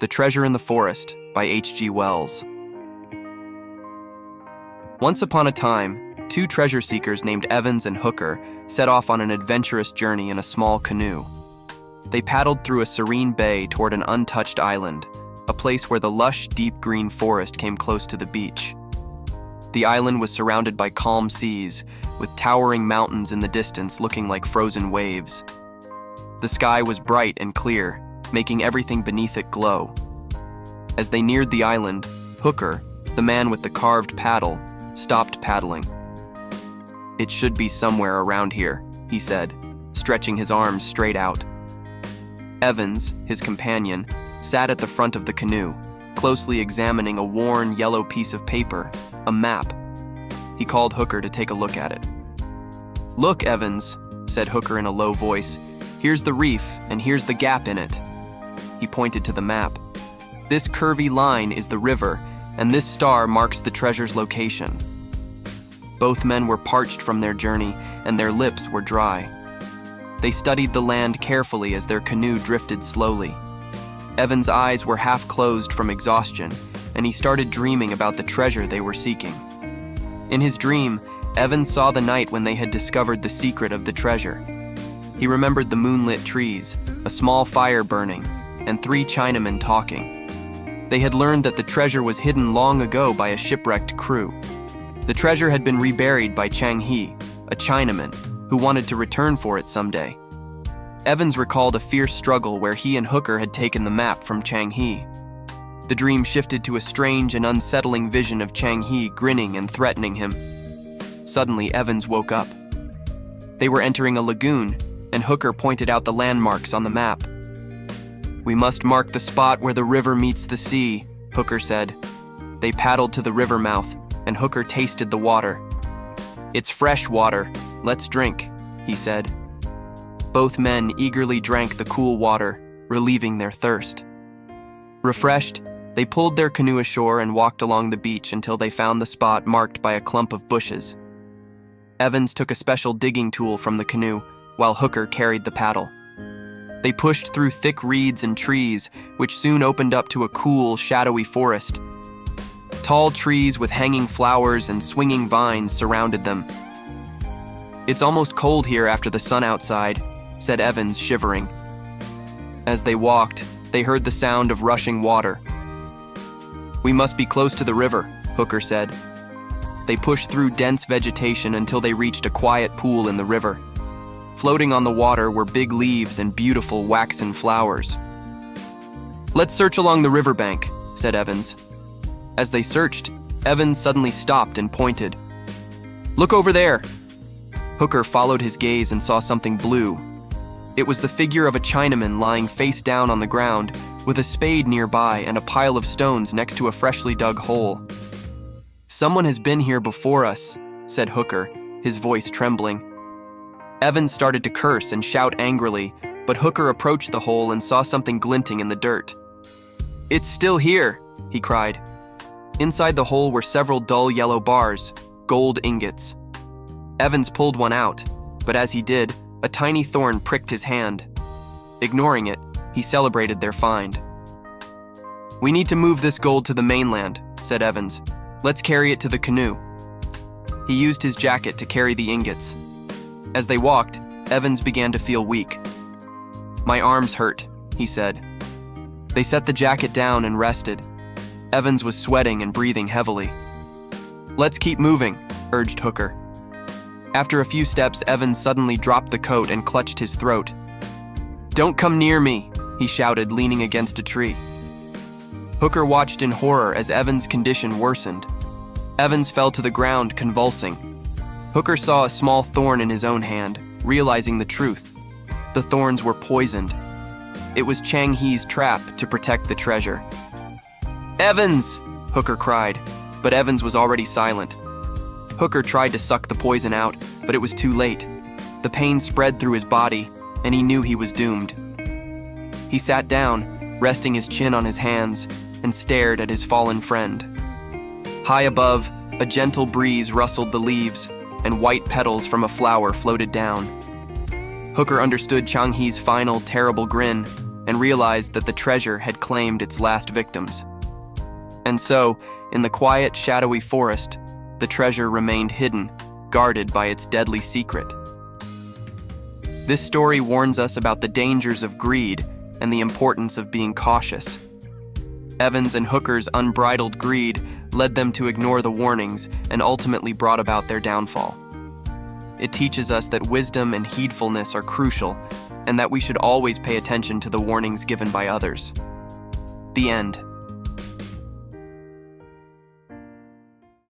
The Treasure in the Forest by H.G. Wells. Once upon a time, two treasure seekers named Evans and Hooker set off on an adventurous journey in a small canoe. They paddled through a serene bay toward an untouched island, a place where the lush, deep green forest came close to the beach. The island was surrounded by calm seas, with towering mountains in the distance looking like frozen waves. The sky was bright and clear, making everything beneath it glow. As they neared the island, Hooker, the man with the carved paddle, stopped paddling. "It should be somewhere around here," he said, stretching his arms straight out. Evans, his companion, sat at the front of the canoe, closely examining a worn yellow piece of paper, a map. He called Hooker to take a look at it. "Look, Evans," said Hooker in a low voice. "Here's the reef, and here's the gap in it." He pointed to the map. "This curvy line is the river, and this star marks the treasure's location." Both men were parched from their journey, and their lips were dry. They studied the land carefully as their canoe drifted slowly. Evan's eyes were half closed from exhaustion, and he started dreaming about the treasure they were seeking. In his dream, Evans saw the night when they had discovered the secret of the treasure. He remembered the moonlit trees, a small fire burning, and three Chinamen talking. They had learned that the treasure was hidden long ago by a shipwrecked crew. The treasure had been reburied by Chang He, a Chinaman, who wanted to return for it someday. Evans recalled a fierce struggle where he and Hooker had taken the map from Chang He. The dream shifted to a strange and unsettling vision of Chang He grinning and threatening him. Suddenly, Evans woke up. They were entering a lagoon, and Hooker pointed out the landmarks on the map. "We must mark the spot where the river meets the sea," Hooker said. They paddled to the river mouth, and Hooker tasted the water. "It's fresh water. Let's drink," he said. Both men eagerly drank the cool water, relieving their thirst. Refreshed, they pulled their canoe ashore and walked along the beach until they found the spot marked by a clump of bushes. Evans took a special digging tool from the canoe, while Hooker carried the paddle. They pushed through thick reeds and trees, which soon opened up to a cool, shadowy forest. Tall trees with hanging flowers and swinging vines surrounded them. "It's almost cold here after the sun outside," said Evans, shivering. As they walked, they heard the sound of rushing water. "We must be close to the river," Hooker said. They pushed through dense vegetation until they reached a quiet pool in the river. Floating on the water were big leaves and beautiful waxen flowers. "Let's search along the riverbank," said Evans. As they searched, Evans suddenly stopped and pointed. "Look over there!" Hooker followed his gaze and saw something blue. It was the figure of a Chinaman lying face down on the ground, with a spade nearby and a pile of stones next to a freshly dug hole. "Someone has been here before us," said Hooker, his voice trembling. Evans started to curse and shout angrily, but Hooker approached the hole and saw something glinting in the dirt. "It's still here," he cried. Inside the hole were several dull yellow bars, gold ingots. Evans pulled one out, but as he did, a tiny thorn pricked his hand. Ignoring it, he celebrated their find. "We need to move this gold to the mainland," said Evans. "Let's carry it to the canoe." He used his jacket to carry the ingots. As they walked, Evans began to feel weak. "My arms hurt," he said. They set the jacket down and rested. Evans was sweating and breathing heavily. "Let's keep moving," urged Hooker. After a few steps, Evans suddenly dropped the coat and clutched his throat. "Don't come near me," he shouted, leaning against a tree. Hooker watched in horror as Evans' condition worsened. Evans fell to the ground, convulsing. Hooker saw a small thorn in his own hand, realizing the truth. The thorns were poisoned. It was Chang He's trap to protect the treasure. "Evans!" Hooker cried, but Evans was already silent. Hooker tried to suck the poison out, but it was too late. The pain spread through his body, and he knew he was doomed. He sat down, resting his chin on his hands, and stared at his fallen friend. High above, a gentle breeze rustled the leaves, and white petals from a flower floated down. Hooker understood Chang He's final, terrible grin, and realized that the treasure had claimed its last victims. And so, in the quiet, shadowy forest, the treasure remained hidden, guarded by its deadly secret. This story warns us about the dangers of greed and the importance of being cautious. Evans and Hooker's unbridled greed led them to ignore the warnings and ultimately brought about their downfall. It teaches us that wisdom and heedfulness are crucial, and that we should always pay attention to the warnings given by others. The end.